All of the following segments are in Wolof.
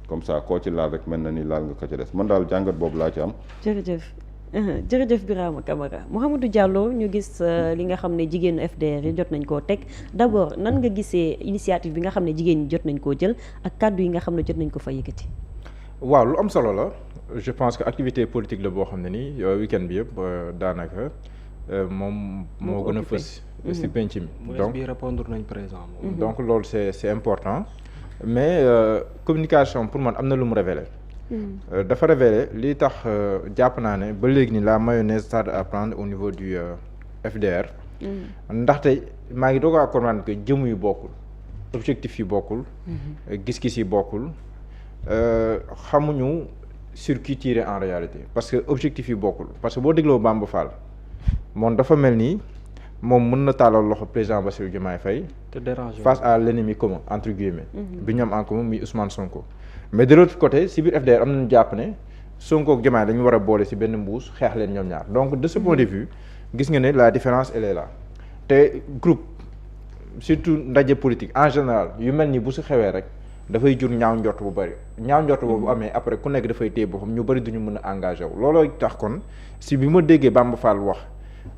comme ça koo ci laal rek mel na ni laal nga ko ci des man daal jàngat boobu laa ci am. jërëjëf Birama Camara Mouhamadou Diallo ñu gis li nga xam ne jigéenu FDR yi jot nañ koo teg d'abord nan nga gisee initiative bi nga xam ne jigéen ñi jot nañ koo jël ak kàddu yi nga xam ne jot nañ ko fa yëkkati. waaw lu am solo la je pense que activité politique la boo xam ne nii week-end bi yëpp daanaka moom moo gën a fës si penc mi donc bi répondre nañ présent donc loolu c'est important mais communication pour man am na lu mu révélé dafa révélé li tax jàpp naa ne ba léegi ni la mayonnaise tarde à prendre au niveau du FDR ndaxte maa ngi doog a comprendre que jëm yu bokkul objectif yi bokkul gis-gis yi bokkul xamuñu sur qui tirer en réalité parce que objectif yi bokkul parce que boo dégloo Bamba Fall moom dafa mel ni moom mën na taalal loxo président Bassirou Diomaye Faye face à l'ennemi commun entre guillemets bi ñu am en commun muy Ousmane Sonko mais de l'autre côté si biir FDR am nañu jàpp ne Sonko ak Diomaye dañu war a boole si benn mbuus xeex leen ñoom ñaar donc de ce point de vue gis nga ne la différence elle est là te groupe surtout ndaje politique en général yu mel ni bu si xewee rek dafay jur ñaaw njort bu bëri ñaaw njort boobu amee après ku nekk dafay téye boppam ñu bëri duñu mën a engagé wu looloo tax kon si bi ma déggee Bamba Fall wax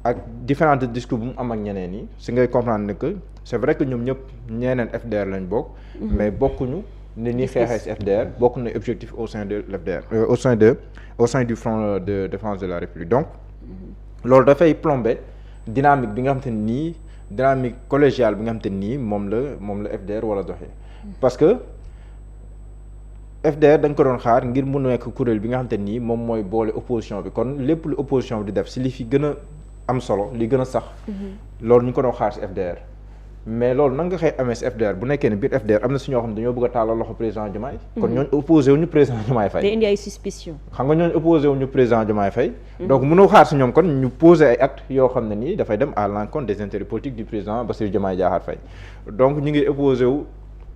ak différents discours bu mu am ak ñeneen yi si ngay comprendre ne que c'est vrai que ñoom ñëpp ñeneen FDR lañ bokk mais bokkuñu ni ñuy xeexee si FDR bokk na objectif au sein de l'FDR au sein du front de défense de la République donc loolu dafay plomber dynamique bi nga xam te ne nii dynamique collégiale bi nga xam te ne nii moom la FDR war a doxee parce que FDR dañ ko doon xaar ngir mu nekk kuréel bi nga xam te nii moom mooy boole opposition bi kon lépp lu opposition bi di def si li fi gën a am solo li gën a sax loolu ñu ko doon xaar si FDR mais loolu nan nga xëy amee si FDR bu nekkee ne biir FDR am na si ñoo xam ne dañoo bëgg a tàllal loxo président Diomaye kon ñooñu opposé wu ñu président Diomaye Faye te indi ay suspicion xam nga ñooñu opposé wu ñu président Diomaye Faye donc mënoo xaar si ñoom kon ñu poser ay actes yoo xam ne nii dafay dem à l'encontre des intérêts politiques du président Bassirou Diomaye Diakhar Faye donc ñu ngi opposé wu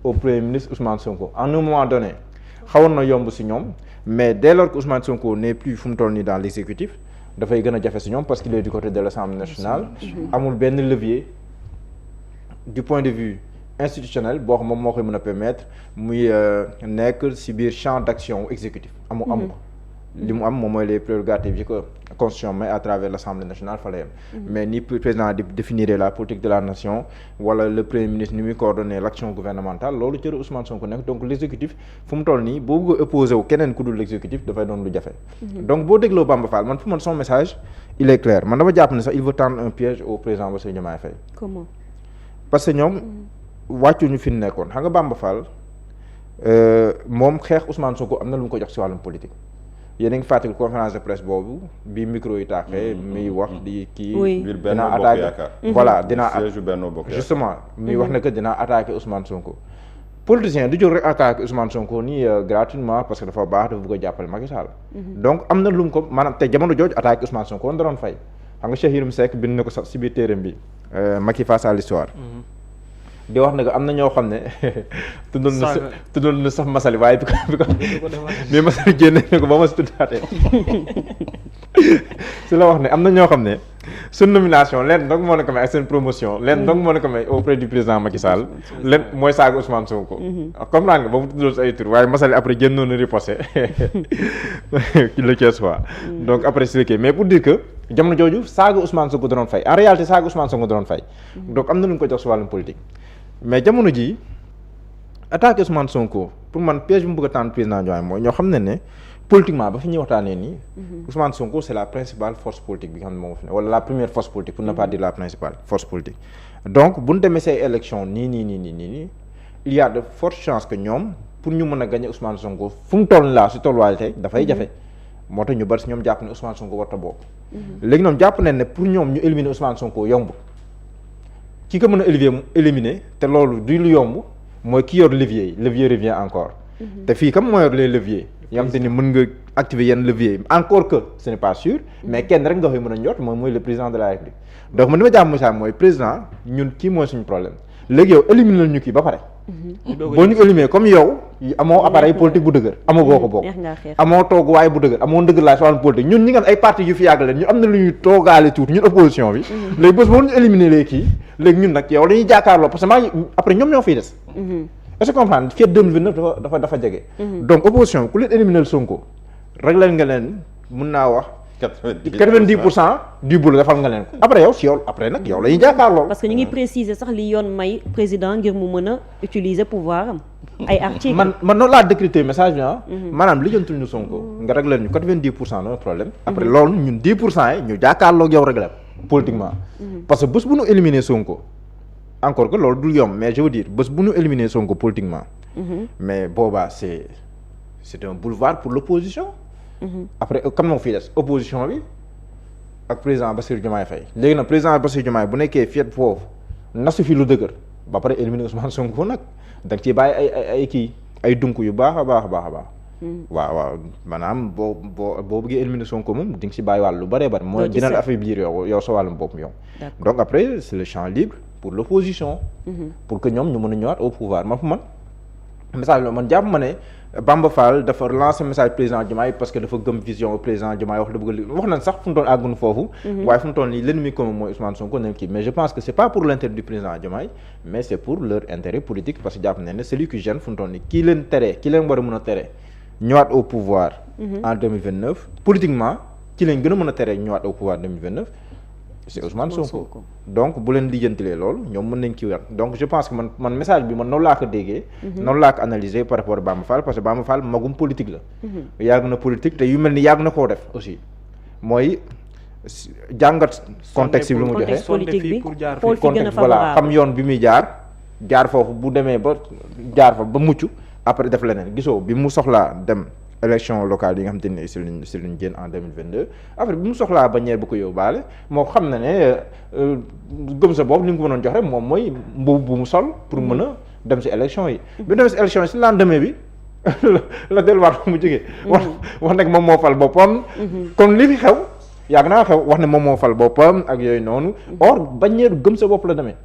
au premier ministre Ousmane Sonko à un moment donné xawoon na yomb si ñoom mais dès lors que Ousmane Sonko n'est plus fu mu toll nii dans l'exécutif dafay gën a jafe si ñoom parce qu'il est du côté de l'Assemblée nationale amul benn levier du point de vue institutionnel boo xam moom moo koy mën a permettre muy nekk si biir champ d'action exécutif amu ko li mu am moom mooy les prérogatives yi ko constitution mais à travers l'Assemblée nationale fa la yem mais ni président di définir la politique de la nation wala le premier ministre ni muy coordonner l'action gouvernementale loolu cëru Ousmane Sonko nekk donc l'exécutif fu mu toll nii boo bëgg a opposé wu keneen ku dul l'exécutif dafay doon lu jafe donc boo dégloo Bamba Fall man fu man son message il est clair man dama jàpp ne sax il veut tendre un piège au président Bassirou Diomaye Faye comment parce que ñoom wàccuñu fi nekkoon xam nga Bamba Fall moom xeex Ousmane Sonko am na lu mu ko jox si wàllum politique yéen a ngi fàttali conférence de presse boobu bi micro yi taaxee muy wax di kii dinaa attaqué voilà dinaa justement muy wax ne que dinaa attaqué Ousmane Sonko politicien du jóg rek attaqué Ousmane Sonko nii gratuitement parce que dafa baax dafa bëgg a jàppale Macky Sall donc am na lu mu ko maanaam te jamono jooju attaqué Ousmane Sonko woon da doon fay xam nga Cheikh Yérim Seck bind na ko sax si biir téeram bi Macky face à l'histoire di wax ne que am na ñoo xam ne tuddoon na sax masali waaye bi ko mais masali génne ne ko ba ma si tuddaatee si la wax ne am na ñoo xam ne seen nomination leen donc moo ne ko may ak seen promotion leen donc moo ne ko may auprès du président Macky Sall leen mooy saaga Ousmane Sonko comprendre nga ba mu tuddoon si ay tur waaye masali après génnoon na riposté ki la Thiès fois donc après si la mais pour dire que jamono jooju saaga Ousmane Sonko doon fay en réalité saaga Ousmane Sonko doon fay donc am na lu ñu ko jox si wàllum politique mais jamono ji attaqué Ousmane Sonko pour man piège bu mu bëgg a tànn président Diomaye mooy ñoo xam ne politiquement ba fi ñuy waxtaanee nii Ousmane Sonko c'est la principale force politique bi nga xam ne moom fi ne wala la première force politique pour ne pas dire la principale force politique donc bu ñu demee say élection nii il y a de fortes chances que ñoom pour ñu mën a gagner Ousmane Sonko fu mu toll laa si tolluwaay tey dafay jafe moo tax ñu bari si ñoom jàpp ne Ousmane Sonko warta bokk léegi ñoom jàpp nañ ne pour ñoom ñu éliminer Ousmane Sonko yomb ki ko mën a éliminer te loolu du lu yomb mooy ki yor levier yi levier revient encore te fii comme moo yor les leviers yoo xam te ni mën nga activer yenn levier yi encore que ce n'est pas sûr mais kenn rek nga koy mën a njort moom mooy le président de la République donc man li ma jàpp Moussa mooy président ñun kii mooy suñu problème léegi yow éliminer ñu kii ba pare boo ñu éliminer comme yow amoo appareil politique bu dëgër amoo boo ko bokk amoo tooguwaay bu dëgër amoo ndëgër laay si wàllum politique ñun ñi nga ay parti yu fi yàgg leen ñu am na lu ñuy toogaale tuuti ñun opposition bi léegi bés boo ñu éliminer léegi kii léegi ñun nag yow la ñuy jàkkaarloo parce que maa ngi après ñoom ñoo fiy des est-ce que comprendre fii 2029 dafa jege. donc opposition ku leen éliminer Sonko réglé nga leen mun naa wax. 90% du boulot defal nga leen ko après yow si yow après nag yow la ñuy jàkkaarloo. parce que ñu ngi préciser sax li yoon may président ngir mu mën a utiliser pouvoir am ay articles. man noonu laa décrypter message bi maanaam li jëntul ñu Sonko nga réglé ñu 90% no problème. après loolu ñun 10% yi ñu jàkkaarloo ak yow réglé politiquement. parce que bés bu ñu éliminer Sonko encore que loolu dul yomb mais je veux dire bés bu ñu éliminer Sonko politiquement. mais boobaa c'est un boulevard pour l'opposition. après comme moo fii des opposition bi ak président Bassirou Diomaye Faye léegi nag président Bassirou Diomaye bu nekkee fiet foofu nasu fi lu dëgër ba pare éliminer Ousmane Sonko nag da nga ciy bàyyi ay kii ay dunk yu baax a baax. waaw maanaam boo bëggee éliminer Sonko moom di nga si bàyyi wàll lu bëree bëri mooy dina la affaiblir yow sa wàllum bopp yow. donc après c'est le champ libre pour l'opposition. pour que ñoom ñu mën a ñëwaat au pouvoir man message bi man jàpp ma ne Bamba Fall dafa lancer message président Diomaye parce que dafa gëm vision président Diomaye wax nañ sax fu mu toll àgguñu foofu. waaye fu mu toll nii l'ennemi commun mooy Ousmane Sonko nañ kii mais je pense que c'est pas pour l'intérêt du président Diomaye mais c'est pour leur intérêt politique parce que jàpp nañ ne celui qui gêne fu mu toll nii ki leen war a mën a tere ñëwaat au pouvoir. en 2029 politiquement ki leen gën a mën a tere ñëwaat au pouvoir 2029 c'est Ousmane Sonko. donc bu leen lijjantilee loolu ñoom mën nañ ci wér donc je pense que man message bi man noonu laa ko déggee. noonu laa ko analyser par rapport à Bamba Fall parce que Bamba Fall magum politique la. yàgg na politique te yu mel ni yàgg na koo def aussi mooy jàngat contexte bi lu mu joxe. contexte politique bi xool fi gën a contexte voilà xam yoon bi muy jaar foofu bu demee ba jaar fa ba mucc après def leneen gisoo bi mu soxlaa dem. élection locale yi nga xamante ni si luñ génn en 2022 après bi mu soxlaa bannière bu ko yóbbaale moo xam na ne gëm sa bopp li nga ko mënoon jox rek moom mooy mbubu bu mu sol pour mën a dem si élection yi bi mu demee si élection yi si lendemain bi la delluwaat mu jógee wax nag moom moo fal boppam kon li fi xew yàgg naa xew wax ne moom moo fal boppam ak yooyu noonu or bannière gëm sa bopp la demee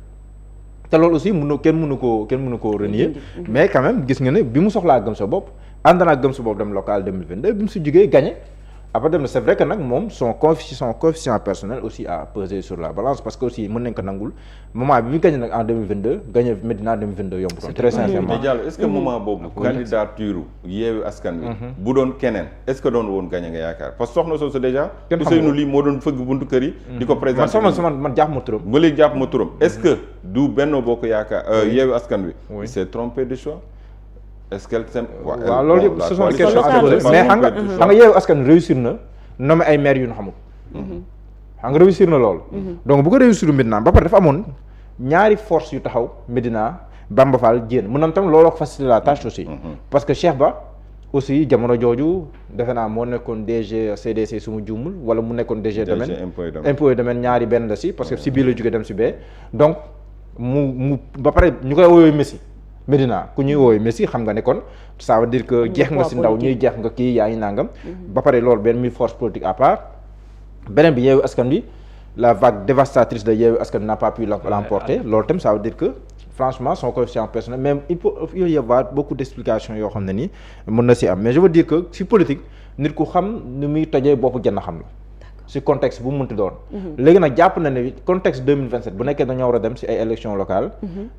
te loolu aussi kenn mënu koo renier mais quand même gis nga ne bi mu soxlaa gëm sa bopp ànd naa gëm sa bopp dem local 2022 bi mu si jugee gagné après dem na c'est vrai que nag moom son coefficient personnel aussi a pesé sur la balance parce que aussi mën nañ ko nangul moment bi mu gagné nag en 2022 gagné Médina 2022 yomb ko très sincèrement. mais Diallo est-ce que moment boobu candidature Yewwi Askan Wi bu doon keneen est-ce que doon woon gagné nga yaakaar parce que soxna soosu déjà Ousseynou Ly moo doon fëgg buntu kër yi di ko présenter man jàpp ma turam ba léegi jàpp ma turam est-ce que du Benno Bokk Yaakaar Yewwi Askan Wi il s'est trompé de choix est-ce qu'elle s'aime waaw loolu yëpp ce sont des questions à poser mais xam nga Yewwi Askan Wi réussir na nommer ay maires yu ñu xamul xam nga réussir na loolu donc bu ko réussir Médina ba pare dafa amoon ñaari force yu taxaw Médina Bamba Fall Diène mën na tam looloo ko faciliter la tâche aussi parce que Cheikh Ba aussi jamono jooju defe naa moo nekkoon DG CDC su ma juumul wala mu nekkoon DG domaine impôt et domaine ñaari benn la si parce que si bii la jógee dem si bee donc mu ba pare ñu koy woowee Messi Médina ku ñuy woowee Messi xam nga ne kon ça veut dire que jeex nga si ndaw ñuy jeex nga kii yaa ngi nangam ba pare loolu benn muy force politique à part beneen bi Yewwi Askan Wi la vague dévastatrice de Yewwi Askan Wi n'a pas pu l'emporter loolu tam ça veut dire que franchement son coefficient personnel même il peut y avoir beaucoup d'explications yoo xam ne nii mën na si am mais je veux dire que si politique nit ku xam ni muy tojee boppu jënn xam la si contexte bu mu mënti doon léegi nag jàpp na ne contexte 2027 bu nekkee dañoo war a dem si ay élections locales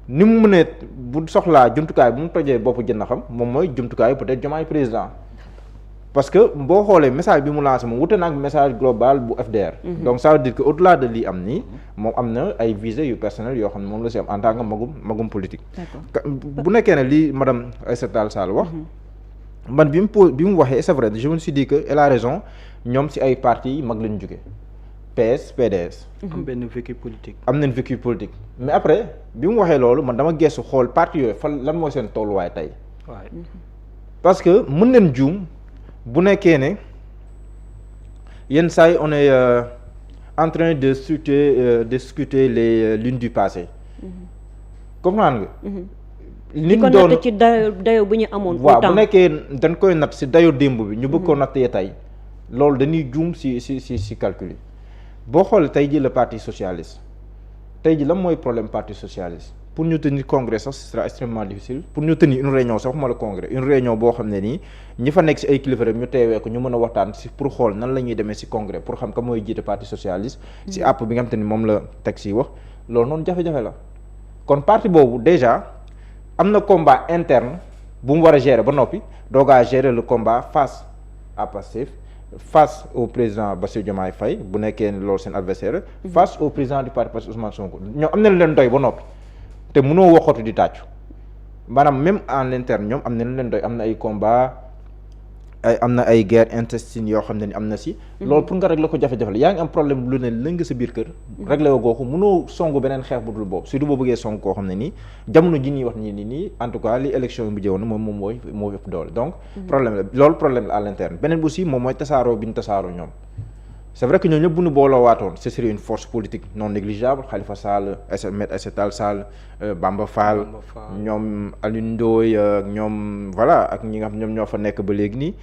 ni mu mënee bu soxlaa jumtukaay bu mu tojee boppu jënn xam moom mooy jumtukaay peut-être Diomaye président parce que boo xoolee message bi mu lancé moom wute na ak message global bu FDR donc ça veut dire que au-delà de lii am nii moom am na ay visées yu personnelles yoo xam ne moom la si am en tant que magum politique bu nekkee ne lii madame Aïssata Tall Sall wax man bi mu waxee c'est vrai je me suis dit que elle a raison ñoom si ay partis mag lañu jóge PS PDS am benn vécu politique am nañ vécu politique mais après bi mu waxee loolu man dama gestu xool partis yooyu fan lan mooy seen tolluwaay tey parce que mën nañ juum bu nekkee ne yenn saa yi on est en train de discuter les lunes du passé comprendre nga li ko natt ci dayo bu ñu amoon waaw bu nekkee dañ koy natt si dayo démb bi ñu bëgg koo nattee tey loolu dañuy juum si calcul yi boo xoolee tey ji le parti socialiste tey ji lan mooy problème parti socialiste pour ñu tenir congrès sax ce sera extrêmement difficile pour ñu tenir une réunion sax waxuma la congrès une réunion boo xam ne nii ñi fa nekk si ay kilifa rek ñu teewee ko ñu mën a waxtaan si pour xool nan la ñuy demee si congrès pour xam ka mooy jiite parti socialiste si àpp bi nga xam te ni moom la teg si wax loolu noonu jafe-jafe la kon parti boobu déjà am na combat interne bu mu war a gérer ba noppi doogaa gérer le combat face à Pastef, face au président Bassirou Diomaye Faye bu nekkee ne loolu seen adversaire face au président du parti Pastef Ousmane Sonko ñoom am na leen doy ba noppi te mënoo waxatu di tàccu maanaam même en interne ñoom am na leen doy am na ay combat am na ay guerre intestine yoo xam ne ni am na si loolu pour nga régler ko jafe-jafe la yaa ngi am problème lu ne lëng sa biir kër régler woo ko mënoo songu beneen xeex bu dul boobu surtout boo bëggee song koo xam ne nii jamono ji ñuy wax nii en tout cas li élection yi bu jëwoon moom moo ëpp doole donc problème la loolu problème la à l'interne beneen bu aussi moom mooy tasaaroo bi ñu tasaaroo ñoom c'est vrai que ñoom ñëpp bu ñu booloo waatoon ce serait une force politique non négligeable Khalifa Sall Maître Aïssata Tall Sall Bamba Fall ñoom Alioune Ndoye ñoom voilà ak ñi nga xam ñoom ñoo fa nekk ba léegi nii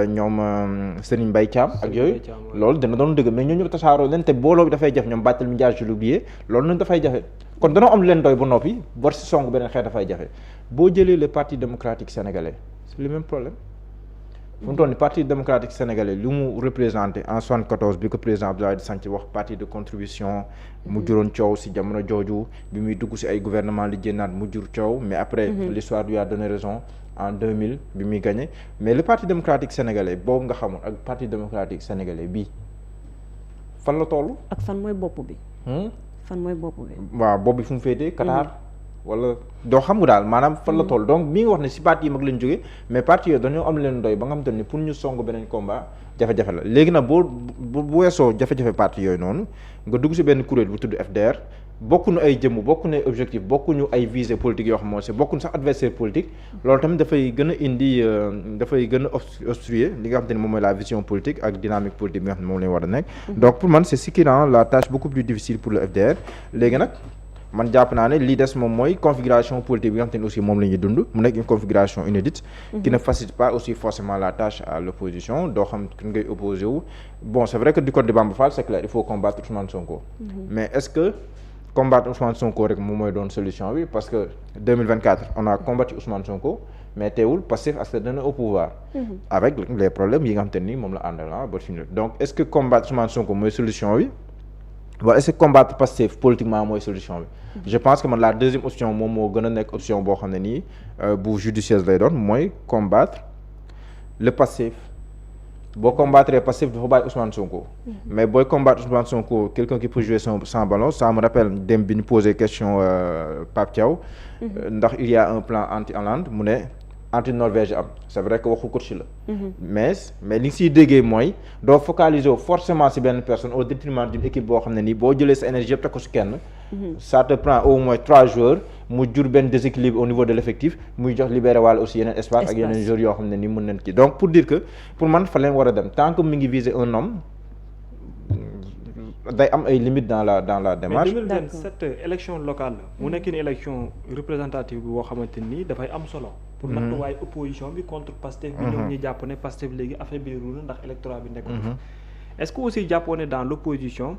ñoom Serigne Mbaye Thiam ak yooyu loolu dana doon dëgg mais ñoo ñëpp tasaaroo leen te booloo bi dafay jafe ñoom Barthélémy Dias je l'oublié loolu nañ dafay jafe kon danoo am leen doy ba noppi war si song beneen xeet dafay jafe boo jëlee le parti démocratique sénégalais c'est le même problème fu mu toll nii parti démocratique sénégalais lu mu représenté en 74 bi ko président Abdoulaye Wade sanc wax parti de contribution mu juróon coow si jamono jooju bi muy dugg si ay gouvernement li génnaat mu jur coow mais après l'histoire lui a donné raison en 2000 bi muy gagné mais le parti démocratique sénégalais boobu nga xamoon ak parti démocratique sénégalais bii fan la toll. ak fan mooy bopp bi. fan mooy bopp bi. waaw bopp bi fu mu féetee Qatar. wala doo xam nga daal maanaam fan la toll donc mi nga wax ne si parti yi mag lañ jógee mais parti yooyu dañoo am leen doy ba nga xam te ni pour ñu song beneen combat jafe-jafe la léegi nag bu weesoo jafe-jafe parti yooyu noonu nga dugg si benn kuréel bu tudd FDR bokkuñu ay jëmm bokkuñu ay objectif bokkuñu ay visée politique yoo xam moo si bokkuñu sax adversaire politique loolu tamit dafay gën a indi dafay gën a obstruer li nga xam te ni moom mooy la vision politique ak dynamique politique bi nga xam ne moom lañ war a nekk donc pour man c'est ce qui rend la tâche beaucoup plus difficile pour le FDR léegi nag man jàpp naa ne lii des moom mooy configuration politique bi nga xam te ne aussi moom la ñuy dund mu nekk une configuration inédite qui ne facilite pas aussi forcément la tâche à l'opposition doo xam ki ngay opposé wu bon c'est vrai que du côté de Bamba Fall c'est clair il faut combattre Ousmane Sonko mais est-ce que combattre Ousmane Sonko rek moom mooy doon solution bi parce que 2024 on a combattu Ousmane Sonko mais teewul Pastef accédé na au pouvoir avec les problèmes yi nga xam te ni moom la àndal ba fi donc est-ce que combattre Ousmane Sonko mooy solution bi waaw est-ce que combattre Pastef politiquement mooy solution bi je pense que man la deuxième option moom moo gën a nekk option boo xam ne nii bu judicieuse lay doon mooy combattre le Pastef boo combattre Pastef dafa bàyyi Ousmane Sonko mais booy combattre Ousmane Sonko quelqu'un qui peut jouer sans ballon ça me rappelle dem bi ñu posé question Pape Thiaw ndax il y a un plan anti-Hollande mu ne anti-Norvège am c'est vrai que waxu coach la mais li nga siy déggee mooy doo focaliser forcément si benn personne au détriment d'une équipe boo xam ne nii boo jëlee sa énergie yëpp teg ko si kenn ça te prend au moins 3 joueurs mu jur benn déséquilibre au niveau de l'effectif muy jox libéré wàll aussi yeneen espace ak yeneen joueurs yoo xam ne nii mën nañ kii donc pour dire que pour man fa leen war a dem tant que mi ngi viser un homme day am ay limites dans la démarche. mais 2027 élection locale la mu nekk une élection représentative bi boo xamante ni dafay am solo. pour nattuwaay opposition bi contre Pastef bi ñoom ñi jàpp ne Pastef léegi affaiblir na ndax électorat bi nekk est-ce que aussi jàppoo ne dans l'opposition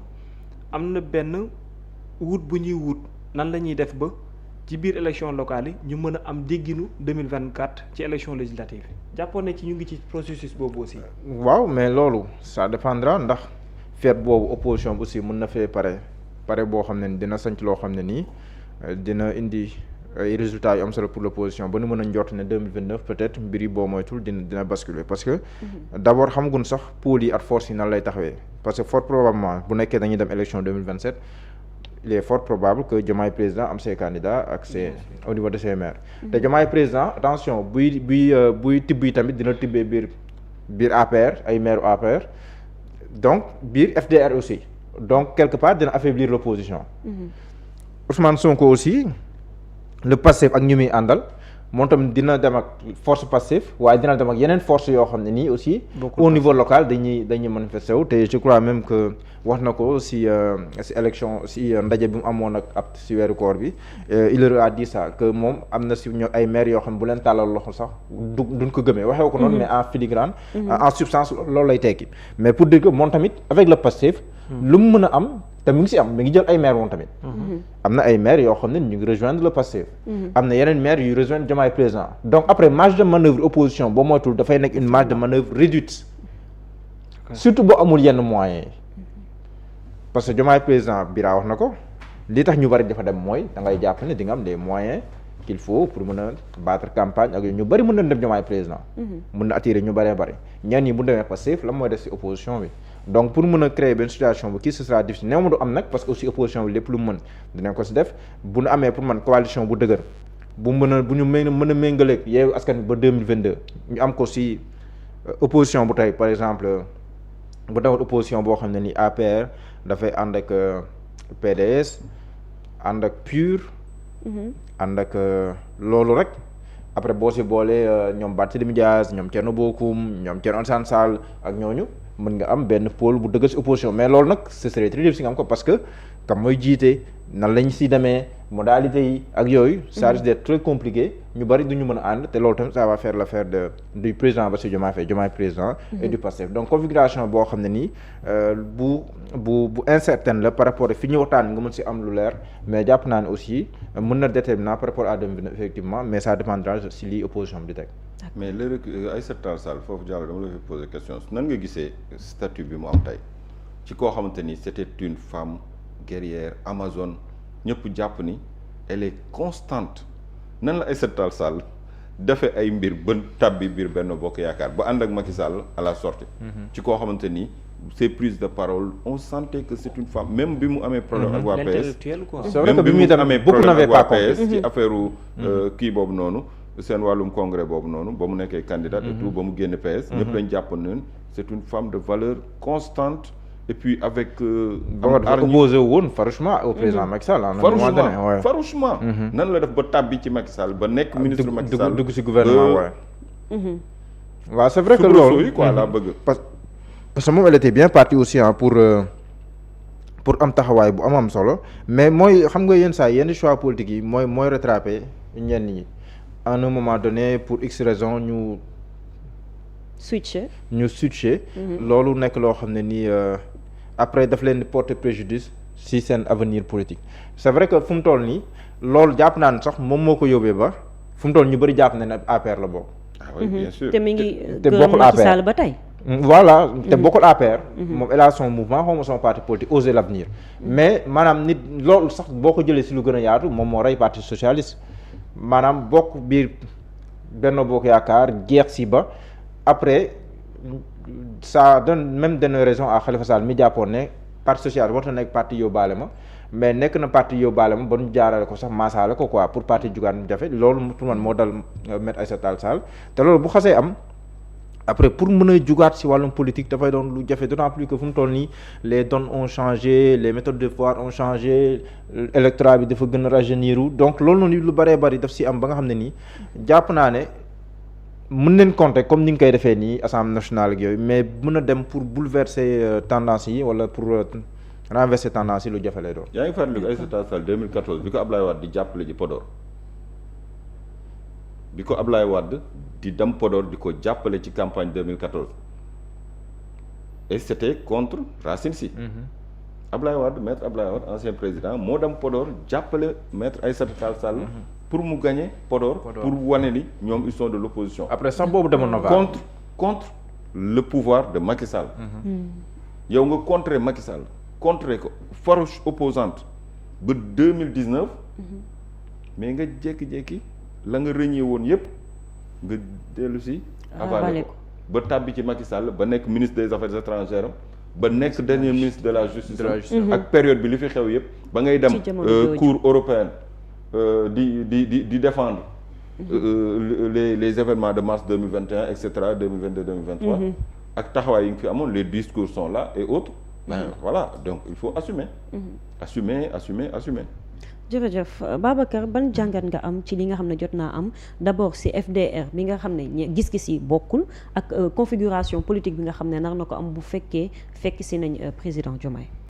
am na benn wut bu ñuy wut nan la ñuy def ba ci biir élection locale yi ñu mën a am dégginu 2024 ci élection législative jàppoo ne ci ñu ngi ci processus boobu aussi. waaw mais loolu ça dépendra ndax feet boobu opposition bi aussi mën na fee pare boo xam ne dina sanc loo xam ne nii dina indi ay résultats yu am solo pour l'opposition ba nu mën a njort ne 2029 peut-être mbir yi boo moytul dina basculer parce que d'abord xamagun sax pôle yi ak force yi nan lay taxawee parce que fort probablement bu nekkee dañuy dem élection 2027 il est fort probable que Diomaye président am ses candidats ak ses au niveau de ses maires te Diomaye président attention buy tibb yi tamit dina tibbee biir APR ay maire APR donc biir FDR aussi donc quelque part dina affaiblir l'opposition Ousmane Sonko aussi le Pastef ak ñu muy àndal moom tamit dina dem ak force Pastef waaye dina dem ak yeneen force yoo xam ne nii aussi au niveau local dañuy manifester wu te je crois même que wax na ko si élection si ndaje bi mu amoon ak ab si weeru koor bi il leur a dit ça que moom am na si ñoo ay maires yoo xam ne bu leen tàllal loxo sax duñ ko gëmee waxee ko noonu mais en filigrane en substance loolu lay tekki mais pour dire que moom tamit avec le Pastef lu mu mën a am te mi ngi si am mi ngi jël ay maires moom tamit am na ay maires yoo xam ne ñu ngi rejoindre le Pastef am na yeneen maires yu rejoindre Diomaye président donc après marge de manœuvre opposition boo moytul dafay nekk une marge de manœuvre réduite surtout boo amul yenn moyens yi parce que Diomaye président Bira wax na ko li tax ñu bari dafa dem mooy da ngay jàpp ne di nga am les moyens qu'il faut pour mën a battre campagne ak ñu bëri mën na dem Diomaye président. mën na attirer ñu bëree bëri ñenn ñi bu demee Pastef la mooy des ci opposition bi. donc pour mën a créer benn situation bu kii ce sera difficile néew ma du am nag parce que aussi opposition bi lépp lu mu mën dinañ ko ci def bu ñu amee pour man coalition bu dëgër bu ñu mën a méngaleeg Yewwi Askan Wi ba 2022 ñu am ko ci opposition bu tey par exemple bu dawat opposition boo xam ne ni APR dafay ànd ak PDS ànd ak PUR. ànd ak loolu rek après boo ci boolee ñoom Barthélémy Dias ñoom Thierno Bocoum ñoom Thierno Alassane Sall ak ñooñu mën nga am benn pôle bu dëgg ci opposition mais loolu nag ce serait très difficile nga am ko parce que kam mooy jiite nan lañ ci demee modalité yi ak yooyu ça risque d'être très compliqué ñu bari du ñu mën a ànd te loolu tamit ça va faire l'affaire du président Bassirou Diomaye Faye Diomaye président et du Pastef donc configuration boo xam ne nii bu incertaine la par rapport ak fi ñu waxtaan nga mën ci am lu leer mais jàpp naa ne aussi mën na déterminant par rapport à 2029 effectivement mais ça dépendra ci lii opposition bi di teg. mais léegi Aïssata Tall Sall foofu Diallo dama la fi poser question nan nga gisee statut bi mu am tey ci koo xamante ni c'était une femme guerrière amazone ñëpp jàpp ni elle est constante nan la Aïssata Tall Sall defee ay mbir ba tàbbi biir Benno Bokk Yaakaar ba ànd ak Macky Sall à la sortie ci koo xamante ni ses prises de parole on sentait que c'est une femme même bi mu amee problème ak waa PS c'est vrai que bi muy dem amee beaucoup problème n'avaient ak waa pas compris PS ci affaire kii boobu noonu seen wàllum congrès boobu noonu ba mu nekkee candidat et tout ba mu génn PS ñëpp lañ jàpp ne c'est une femme de valeur constante et puis avec boo dafa opposé woon farouchement au président Macky Sall farouchement nan la def ba tàbbi ci Macky Sall ba nekk ministre Macky Sall dugg ci gouvernement waaw c'est vrai que loolu quoi laa bëgg parce que moom elle était bien partie aussi pour am taxawaay bu am solo mais mooy xam nga yenn saa yenn choix politique yi mooy rattraper ñenn ñi à un moment donné pour x raison ñu switcher loolu nekk loo xam ne nii après daf leen di porter préjudice si seen avenir politique c'est vrai que fu mu toll nii loolu jàpp naa ne sax moom moo ko yóbbee ba fu mu toll ñu bëri jàpp na ne APR la bokk. ah oui bien sûr te mi ngi te bokkul Macky Sall ba tey. voilà te bokkul APR. moom elle a son mouvement xaw ma son parti politique Oser l'avenir. mais maanaam nit loolu sax boo ko jëlee si lu gën a yaatu moom moo rey parti socialiste maanaam bokk biir Benno Bokk Yaakaar jeex si ba après ça donne raison à Khalifa Sall mi jàppoon ne parti socialiste warta nekk parti yóbbaale ma mais nekk na parti yóbbaale ma ba ñu jaarale ko sax maasaale ko quoi pour parti jugaan jafe loolu pour man moo dal Maître Aïssata Tall Sall te loolu bu xasee am après pour mën a jugaat si wàllum politique dafay doon lu jafe d'autant plus que fu mu toll nii les donnes ont changé les méthodes de pouvoir ont changé électorat bi dafa gën a rajeunir donc loolu noonu lu bëree bëri daf si am ba nga xam ne nii jàpp naa ne mën nañ compter comme ni nga koy defee nii Assemblée nationale ak yooyu mais mën a dem pour bouleverser tendance yi wala pour renverser tendance yi lu jafe lay doon. yaa ngi fàttaliku Aïssata Tall Sall 2014 bi ko Ablaye Wade di jàppale ji Podor bi ko Ablaye Wade di dem Podor di ko jàppale ci campagne 2014 et c'était contre Racine Sy. Ablaye Wade maître Ablaye Wade ancien président moo dem Podor jàppale maître Aïssata Tall Sall. pour mu gagner Podor pour wane ni ñoom ils sont de l'opposition après sax boobu demoon na contre le pouvoir de Macky Sall. yow nga contrer Macky Sall contrer ko farouche opposante ba 2019 mais nga jékki-jékki la nga rëñee woon yépp nga dellu si avalé ko ba tàbbi ci Macky Sall ba nekk ministre des affaires étrangères ba nekk dernier ministre de la justice ak période bi li fi xew yépp ba ngay dem cour européenne di défendre les événements de mars 2021 et cetera 2022 2023 ak taxawaay yi nga fi amoon les discours sont là et autres voilà donc il faut assumer assumer jërëjëf Babacar ban jàngat nga am ci li nga xam ne jot naa am d'abord ci FDR bi nga xam ne gis-gis yi bokkul ak configuration politique bi nga xam ne nar na ko am bu fekkee fekk si nañ président Diomaye